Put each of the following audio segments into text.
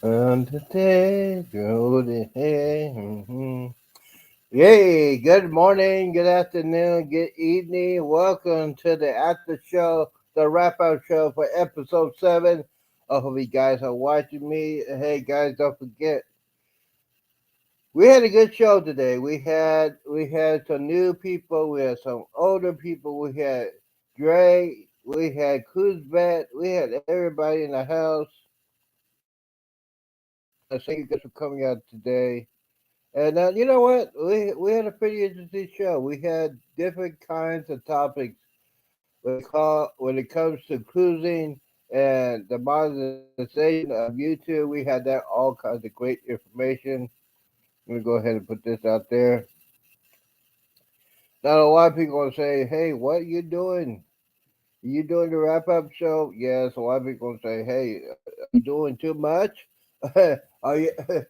On the day, golden hair. Yay, good morning, good afternoon, good evening. Welcome to the after show, the wrap up show for episode 7. I hope you guys are watching me. Hey guys, don't forget, we had a good show today. We had some new people, we had some older people, we had Dre, we had Kuzbat, we had everybody in the house. Thank you guys for coming out today. And you know what? We had a pretty interesting show. We had different kinds of topics when it comes to cruising and the monetization of YouTube. We had that all kinds of great information. I'm gonna go ahead and put this out there. Now a lot of people gonna say, "Hey, what are you doing? You doing the wrap up show?" Yes. A lot of people gonna say, "Hey, are you doing too much? Are you are you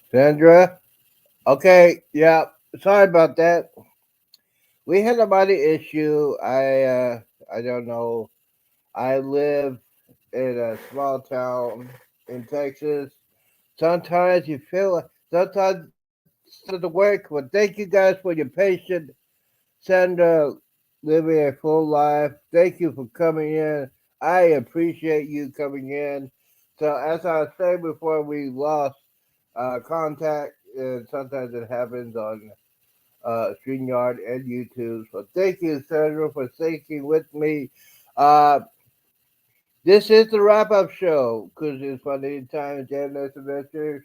Sandra? Okay, yeah. Sorry about that. We had a body issue. I don't know. I live in a small town in Texas. Sometimes you feel sometimes to the work, but thank you guys for your patience. Sandra living a full life. Thank you for coming in. I appreciate you coming in. So as I was saying before, we lost contact, and sometimes it happens on StreamYard and YouTube. So thank you, Sandra, for sticking with me. Uh, this is the wrap up show, Cruising Funny Times, Janice Adventures,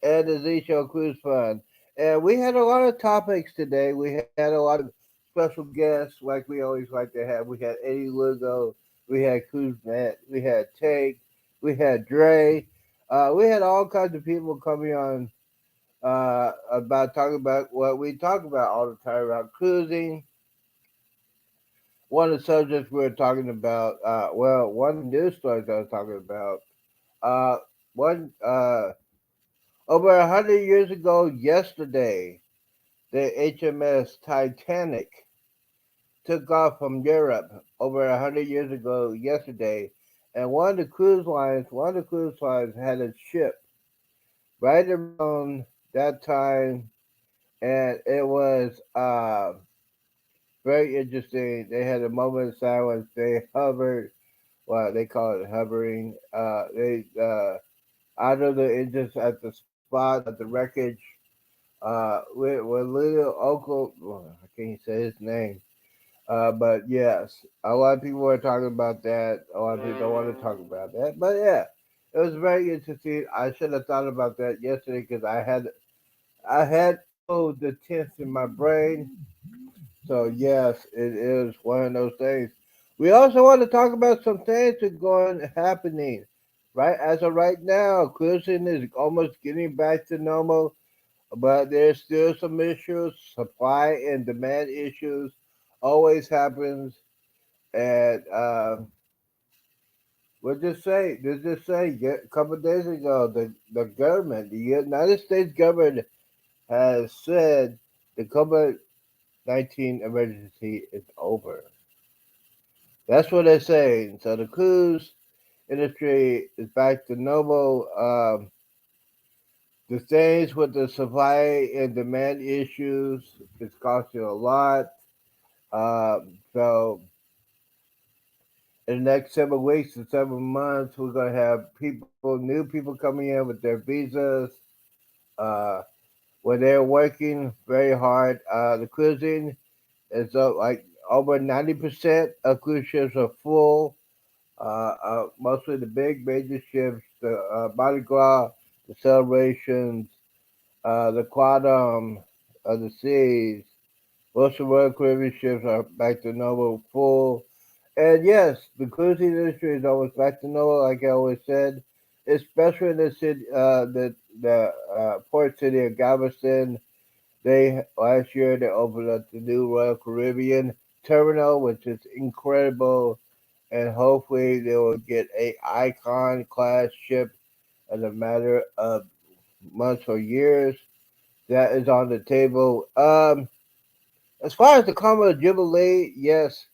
and the Z Show Cruise Fun. And we had a lot of topics today. We had a lot of special guests, like we always like to have. We had Eddie Lugo, we had Cruise Matt, we had Take, we had Dre. We had all kinds of people coming on about talking about what we talk about all the time about cruising. One of the subjects we were talking about, one of the news stories I was talking about, uh, one over 100 years ago yesterday, the HMS Titanic took off from Europe over 100 years ago yesterday, and one of the cruise lines had a ship right around that time, and it was very interesting. They had a moment of silence. They hovered. Well, they call it hovering. They out of the engines at the spot at the wreckage. With little Uncle, well, I can't say his name. But yes, a lot of people are talking about that. A lot of people don't want to talk about that. But yeah, it was very interesting. I should have thought about that yesterday because I had the tenth in my brain. So yes, it is one of those things. We also want to talk about some things that are going happening. Right as of right now, cruising is almost getting back to normal, but there's still some issues. Supply and demand issues always happens, and We'll just say, a couple of days ago, the government, the United States government, has said the COVID-19 emergency is over. That's what they're saying. So the cruise industry is back to normal. The things with the supply and demand issues is costing a lot. So in the next 7 weeks to 7 months, we're gonna have new people coming in with their visas. Uh, where they're working very hard. The cruising is like over 90% of cruise ships are full. Mostly the big major ships, the Mardi Gras, the celebrations, the Quantum of the Seas. Most of the Royal Caribbean ships are back to normal full. And yes, the cruising industry is almost back to normal, like I always said, especially in the city, the port city of Galveston. They last year they opened up the new Royal Caribbean terminal, which is incredible, and hopefully they will get a Icon class ship in a matter of months or years. That is on the table. As far as the Carnival Jubilee, yes,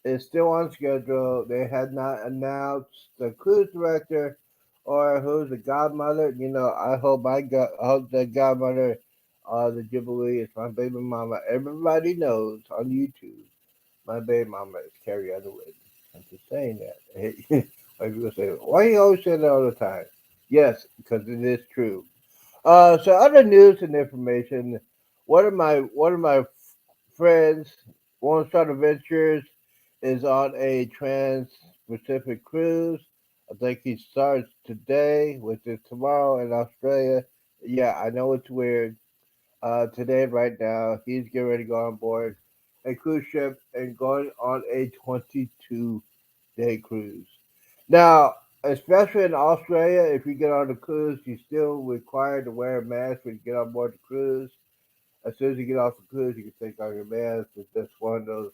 it's still on schedule. They had not announced the cruise director or who's the godmother. I hope the godmother the Jubilee is my baby mama. Everybody knows on YouTube my baby mama is Carrie Underwood. I'm just saying that. Like people say, why you always say that all the time? Yes, because it is true. So other news and information. One of my friends, One Star Adventures, is on a trans-Pacific cruise. I think he starts today, which is tomorrow in Australia. Yeah, I know it's weird. Today, right now, he's getting ready to go on board a cruise ship and going on a 22-day cruise. Now, especially in Australia, if you get on the cruise, you're still required to wear a mask when you get on board the cruise. As soon as you get off the cruise, you can take off your mask. It's just one of those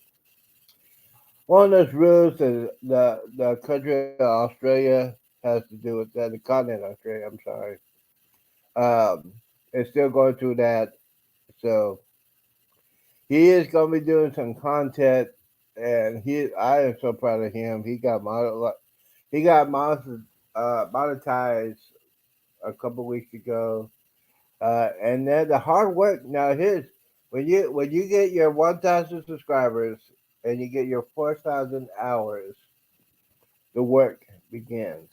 rules that the country of Australia has to do with that. The continent of Australia, I'm sorry. It's still going through that. So he is going to be doing some content, and I am so proud of him. He got monetized a couple weeks ago, and then the hard work. Now his when you get your 1,000 subscribers and you get your 4,000 hours, the work begins.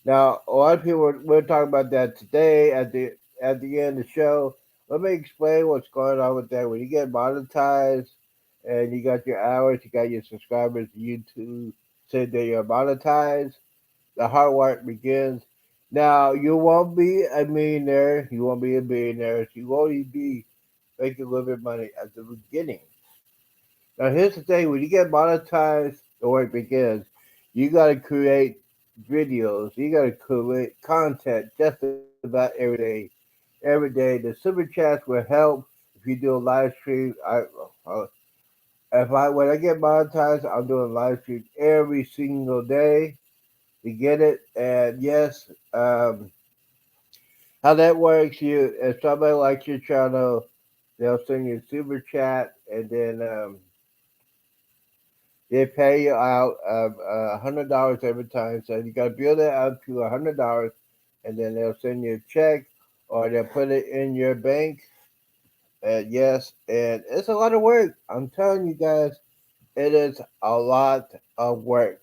Now a lot of people we're talking about that today at the end of the show. Let me explain what's going on with that. When you get monetized and you got your hours, you got your subscribers, YouTube said that you're monetized, the hard work begins. Now you won't be a millionaire, you won't be a billionaire, you won't even be making a little bit of money at the beginning. Now here's the thing: when you get monetized, the work begins. You got to create videos. You got to create content just about every day. The super chats will help if you do a live stream. Uh, if I when I get monetized, I'm doing live stream every single day to get it. And yes, how that works, if somebody likes your channel, they'll send you a super chat, and then they pay you out $100 every time. So you got to build it up to $100, and then they'll send you a check, or they'll put it in your bank. Yes, and it's a lot of work. I'm telling you guys, it is a lot of work.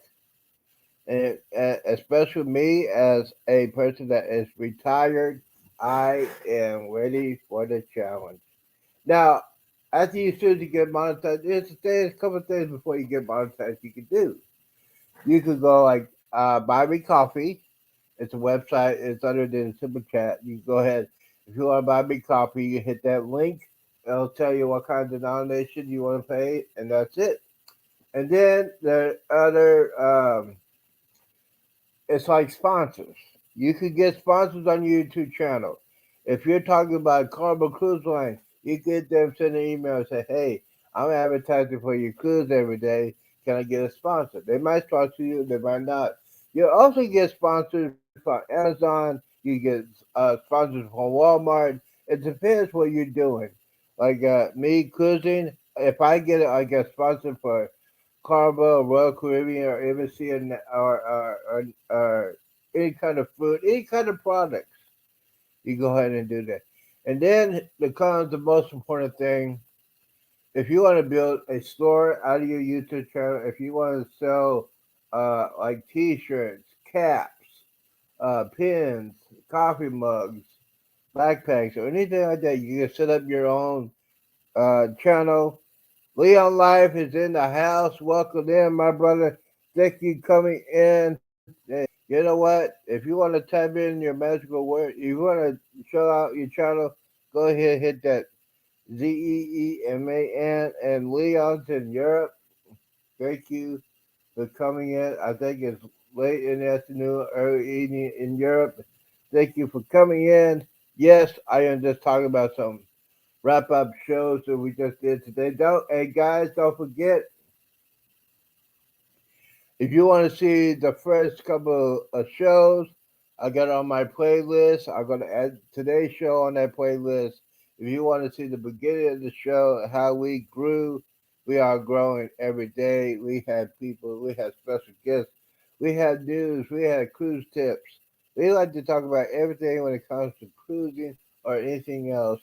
And especially me as a person that is retired, I am ready for the challenge. Now, after you soon as you get monetized, there's a couple of things before you get monetized you can do. You could go like buy me coffee. It's a website. It's under the super chat. You can go ahead if you want to buy me coffee. You hit that link. It'll tell you what kind of denomination you want to pay, and that's it. And then the other it's like sponsors. You could get sponsors on your YouTube channel. If you're talking about Carnival Cruise Line, you get them send an email and say, "Hey, I'm advertising for your cruise every day. Can I get a sponsor?" They might sponsor you, they might not. You also get sponsors from Amazon. You get sponsors from Walmart. It depends what you're doing. Like me cruising, if I get it, I get sponsored for Carnival, Royal Caribbean, or MSC, or any kind of food, any kind of products. You go ahead and do that. And then becomes the most important thing. If you want to build a store out of your YouTube channel, if you want to sell like T-shirts, caps, pins, coffee mugs, backpacks, or anything like that, you can set up your own channel. Leon Life is in the house. Welcome in, my brother. Thank you coming in. You know what? If you want to type in your magical word, if you want to show out your channel, go ahead, hit that ZEEMAN, and Leon's in Europe. Thank you for coming in. I think it's late in the afternoon, early evening in Europe. Thank you for coming in. Yes, I am just talking about some wrap up shows that we just did today. Don't, hey guys, don't forget, if you want to see the first couple of shows, I got on my playlist. I'm going to add today's show on that playlist. If you want to see the beginning of the show, how we grew, we are growing every day. We had people, we had special guests, we had news, we had cruise tips. We like to talk about everything when it comes to cruising or anything else.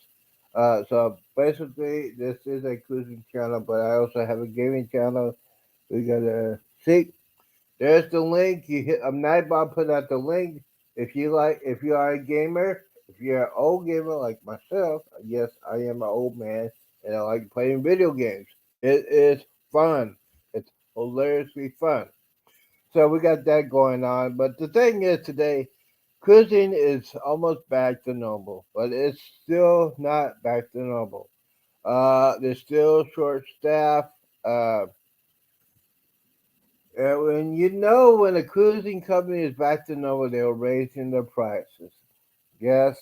So basically, this is a cruising channel, but I also have a gaming channel. We got a see. There's the link. You hit. I'm Nightbot put out the link. If you are a gamer, if you're an old gamer like myself, yes, I am an old man, and I like playing video games. It is fun. It's hilariously fun. So we got that going on. But the thing is, today, cruising is almost back to normal, but it's still not back to normal. There's still short staff. Uh, when you know when a cruising company is back to normal, they're raising their prices. Yes,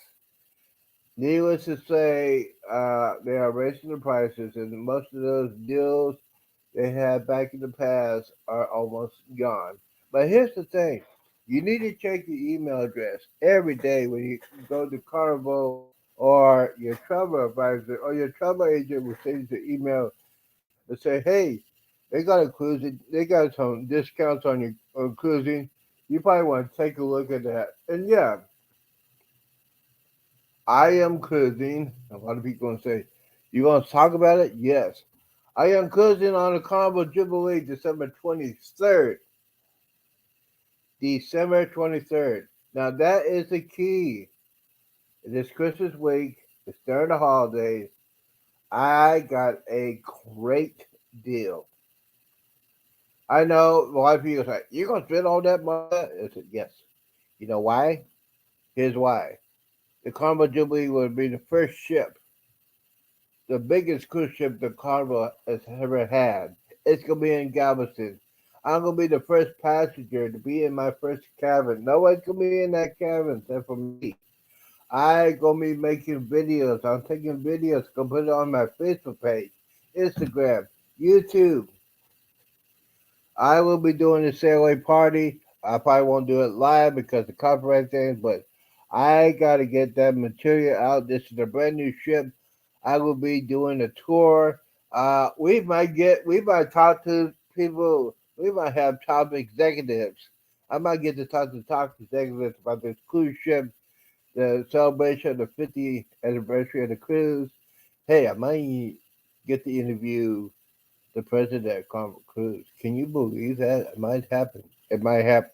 needless to say, they are raising the prices, and most of those deals they had back in the past are almost gone. But here's the thing: you need to check your email address every day when you go to Carnival, or your travel advisor or your travel agent will send you an email and say, "Hey, they got a cruising. They got some discounts on your on cruising. You probably want to take a look at that." And yeah, I am cruising. A lot of people gonna say, "You gonna talk about it?" Yes, I am cruising on the Carnival Jubilee, December 23rd. December 23rd. Now that is the key. This Christmas week, it's during the holidays. I got a great deal. I know a lot of people say, "You're gonna spend all that money?" I said, "Yes." You know why? Here's why. The Carnival Jubilee will be the first ship, the biggest cruise ship the Carnival has ever had. It's gonna be in Galveston. I'm gonna be the first passenger to be in my first cabin. Nobody's gonna be in that cabin except for me. I gonna be making videos. I'm taking videos. Gonna put it on my Facebook page, Instagram, YouTube. I will be doing the sail party. I probably won't do it live because of copyright things, but I got to get that material out. This is a brand new ship. I will be doing a tour. We might talk to people. We might have top executives. I might get to talk to top executives about this cruise ship, the celebration of the 50th anniversary of the cruise. Hey, I might get to interview the president of Carnival Cruise. Can you believe that? It might happen. It might happen.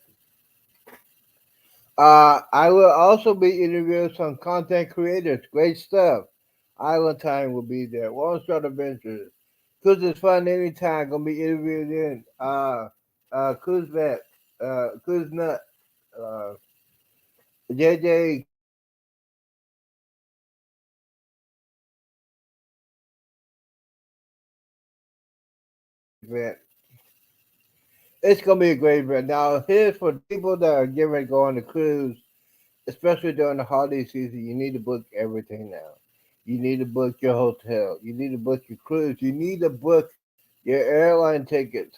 I will also be interviewing some content creators. Great stuff. Island Time will be there. One Star Adventures. Cruise is fun anytime. Gonna be interviewed in Cruise Vet, Cruise Nut, uh, JJ event. It's gonna be a great event. Now, here's for people that are getting ready to go on the cruise, especially during the holiday season. You need to book everything now. You need to book your hotel. You need to book your cruise. You need to book your airline tickets.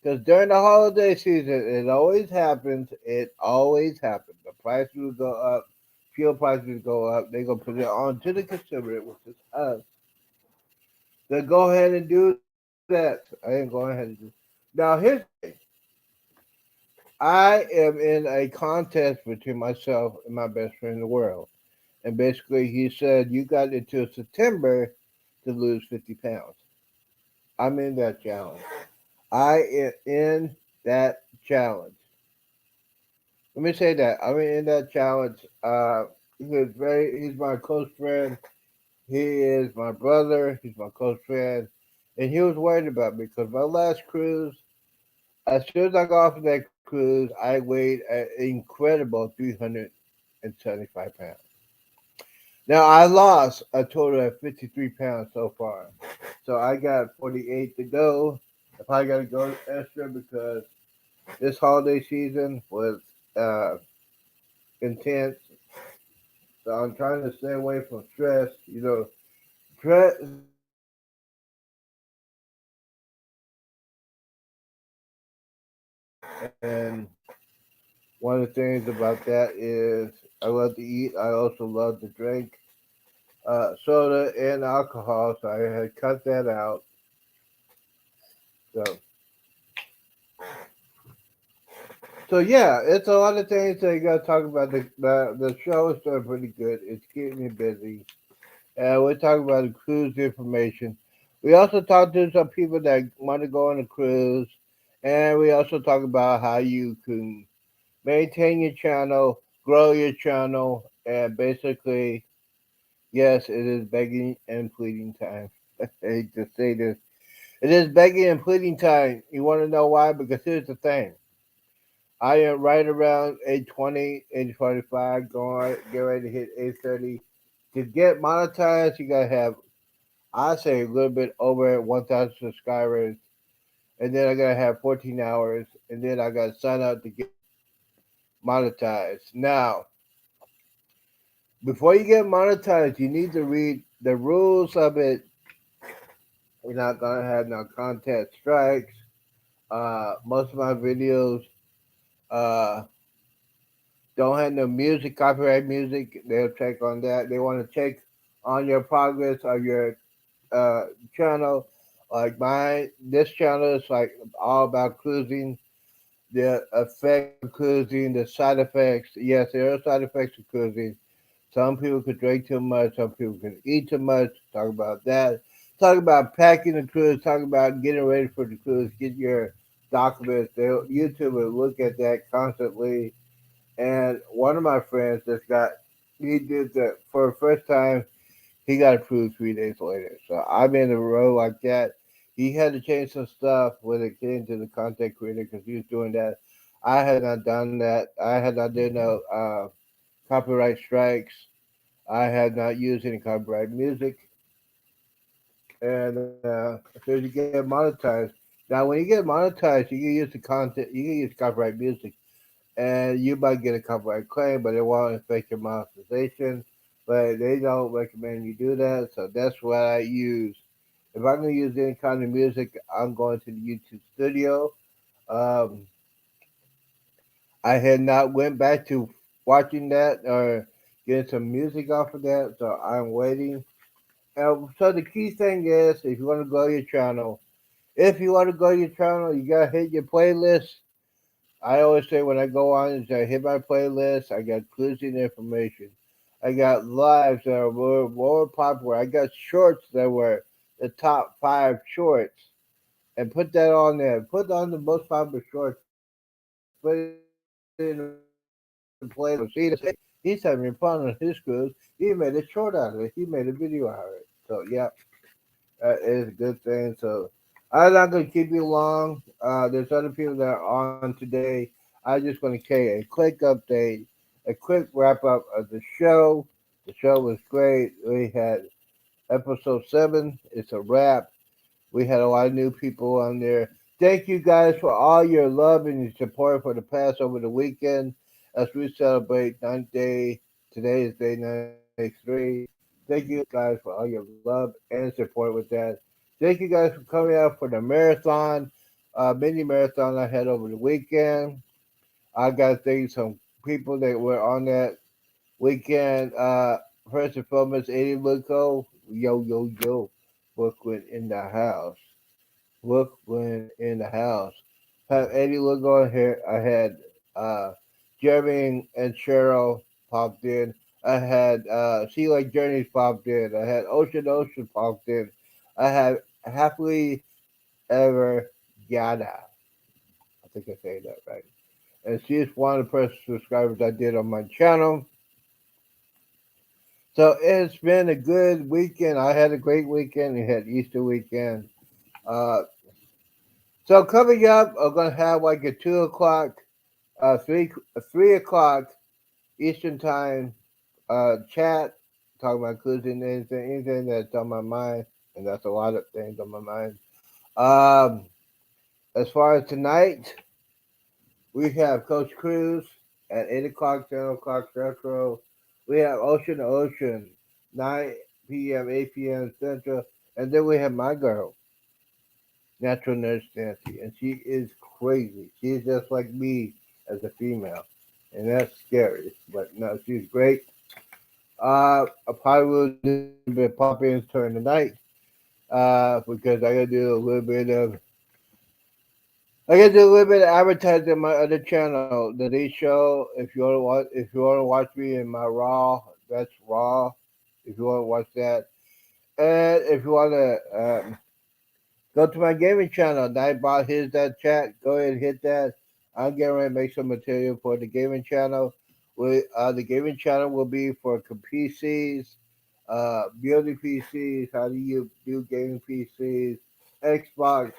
Because during the holiday season, it always happens. It always happens. The prices will go up, fuel prices go up. They're gonna put it on to the consumer, which is us. Then go ahead and do that. I ain't going ahead and do. Now here's the thing. I am in a contest between myself and my best friend in the world, and basically he said you got until September to lose 50 pounds. I'm in that challenge. I am in that challenge. Let me say that I'm in that challenge. He's my close friend. He is my brother. He's my close friend, and he was worried about me because my last cruise, as soon as I got off of that cruise, I weighed an incredible 375 pounds. Now I lost a total of 53 pounds so far, so I got 48 to go. If I got to go extra because this holiday season was uh, intense, so I'm trying to stay away from stress. Stress and one of the things about that is I love to eat. I also love to drink soda and alcohol, so I had cut that out. So, so yeah, it's a lot of things that you got to talk about. The show is doing pretty good. It's keeping me busy. We're talking about the cruise information. We also talk to some people that want to go on a cruise, and we also talk about how you can maintain your channel, grow your channel, and basically, yes, it is begging and pleading time. I hate to say this. It is begging and pleading time. You want to know why? Because here's the thing. I am right around 820, 845, going, get ready to hit 830. To get monetized, you got to have, I say, a little bit over 1,000 subscribers. And then I got to have 14 hours. And then I got to sign up to get monetized. Now, before you get monetized, you need to read the rules of it. You're not gonna have no content strikes. Most of my videos uh, don't have no music, copyright music. They'll check on that. They want to check on your progress of your uh, channel. Like this channel is like all about cruising, the effects of cruising, the side effects. Yes, there are side effects of cruising. Some people could drink too much. Some people can eat too much. Talk about that. Talk about packing the cruise. Talk about getting ready for the cruise. Get your documents. YouTube will look at that constantly. And one of my friends he did that for the first time. He got approved 3 days later. So I'm in a row like that. He had to change some stuff when it came to the content creator because he was doing that. I had not done that. I had not done no copyright strikes. I had not used any copyright music, and so you get monetized. Now, when you get monetized, you can use the content, you can use copyright music, and you might get a copyright claim, but it won't affect your monetization. But they don't recommend you do that, so that's what I use. If I'm gonna use any kind of music, I'm going to the YouTube Studio. Um, I had not went back to watching that or getting some music off of that, so I'm waiting. So the key thing is, if you want to grow your channel, you gotta hit your playlist. I always say when I go on, is I hit my playlist. I got cruising information. I got lives that are more popular. I got shorts that were the top 5 shorts, and put that on there. Put on the most popular shorts. Put it in the playlist. See, he's having fun on his cruise. He made a short out of it. He made a video out of it. So yeah, that is a good thing. So I'm not gonna keep you long. There's other people that are on today. I just want to tell you a quick update, a quick wrap up of the show. The show was great. We had episode 7. It's a wrap. We had a lot of new people on there. Thank you guys for all your love and your support for the past over the weekend as we celebrate 9th day. Today is day 93. Thank you guys for all your love and support with that. Thank you guys for coming out for the marathon. mini marathon I had over the weekend. I got to thank some people that were on that weekend. First and foremost, Eddie Luco, yo, Brooklyn in the house. Brooklyn in the house. Have Eddie Lugo in here. I had uh, Jeremy and Cheryl popped in. I had Sea Lake Journeys popped in. I had Ocean popped in. I had Happily Ever Yada. I think I say that right. And she's one of the first subscribers I did on my channel. So it's been a good weekend. I had a great weekend. We had Easter weekend. Uh, so coming up, I'm gonna have like a 2 o'clock, three o'clock Eastern time chat, talking about cruising, anything that's on my mind, and that's a lot of things on my mind. Um, as far as tonight, we have Coach Cruz at 8 o'clock, 10 o'clock Central. We have Ocean to Ocean, 9 p.m., 8 p.m. Central, and then we have my girl, Natural Nurse Nancy, and she is crazy. She's just like me as a female, and that's scary. But no, she's great. I probably will do a little bit of pop-ins during the night because I gotta do a little bit of advertising on my other channel, the D Show. If you want to watch me in my Raw, that's Raw. If you want to watch that, and if you want to go to my gaming channel, Nightbot, here's that chat. Go ahead and hit that. I'm getting ready to make some material for the gaming channel. The gaming channel will be for PCs, building PCs, how do you do gaming PCs, Xbox.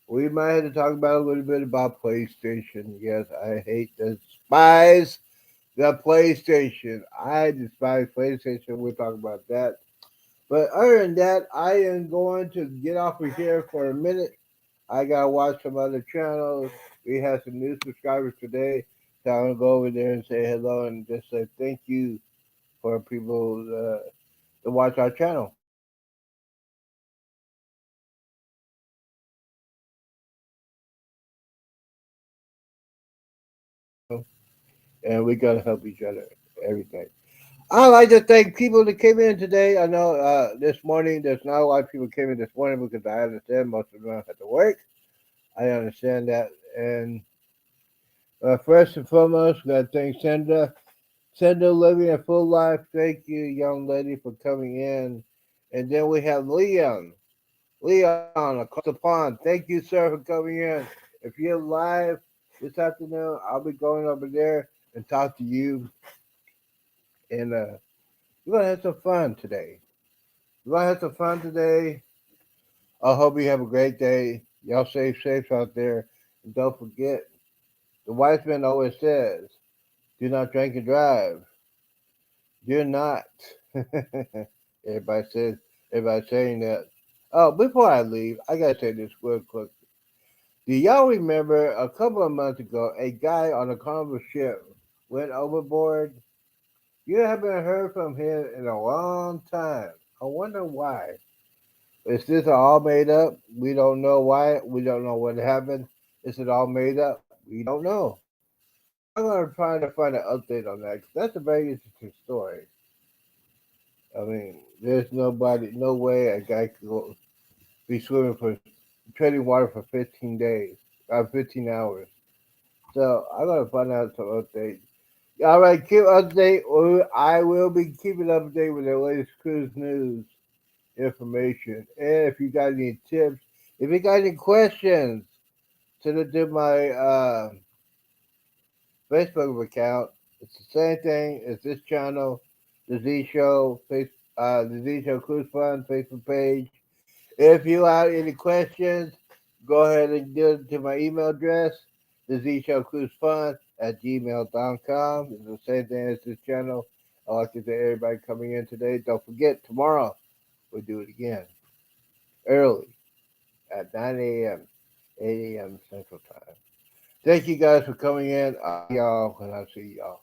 We might have to talk about a little bit about PlayStation. Yes, I hate despise the PlayStation. I despise PlayStation. We'll talk about that. But other than that, I am going to get off of here for a minute. I gotta watch some other channels. We have some new subscribers today, so I'm gonna go over there and say hello and just say thank you for people to watch our channel. And we gotta help each other. Everything. I like to thank people that came in today. I know this morning there's not a lot of people came in this morning because I understand most of them had to work. I understand that. And first and foremost, we got to thank Sandra. Sandra living a full life. Thank you, young lady, for coming in. And then we have Leon. Leon across the pond. Thank you, sir, for coming in. If you're live this afternoon, I'll be going over there and talk to you. And we're going to have some fun today. We're going to have some fun today. I hope you have a great day. Y'all stay safe out there. And don't forget, the wise man always says, do not drink and drive. Do not. everybody says, everybody saying that. Oh, before I leave, I gotta say this real quick. Do y'all remember a couple of months ago, a guy on a carnival ship went overboard? You haven't heard from him in a long time. I wonder why. Is this all made up? We don't know why. We don't know what happened. Is it all made up? We don't know. I'm gonna try to find an update on that 'cause that's a very interesting story. I mean, there's no way a guy could be swimming for treading water for 15 days, 15 hours. So I'm gonna find out some update. All right, keep update. I will be keeping update with the latest cruise news information. And if you got any tips, if you got any questions, send it to my Facebook account. It's the same thing as this channel, the Z Show, the Z Show Cruise Fund Facebook page. If you have any questions, go ahead and do it to my email address, the Z Show Cruise Fund at gmail.com. It's the same thing as this channel. I'd like to thank everybody coming in today. Don't forget, tomorrow we'll do it again, early at 9 a.m., 8 a.m. Central Time. Thank you guys for coming in. Y'all, and I'll see y'all.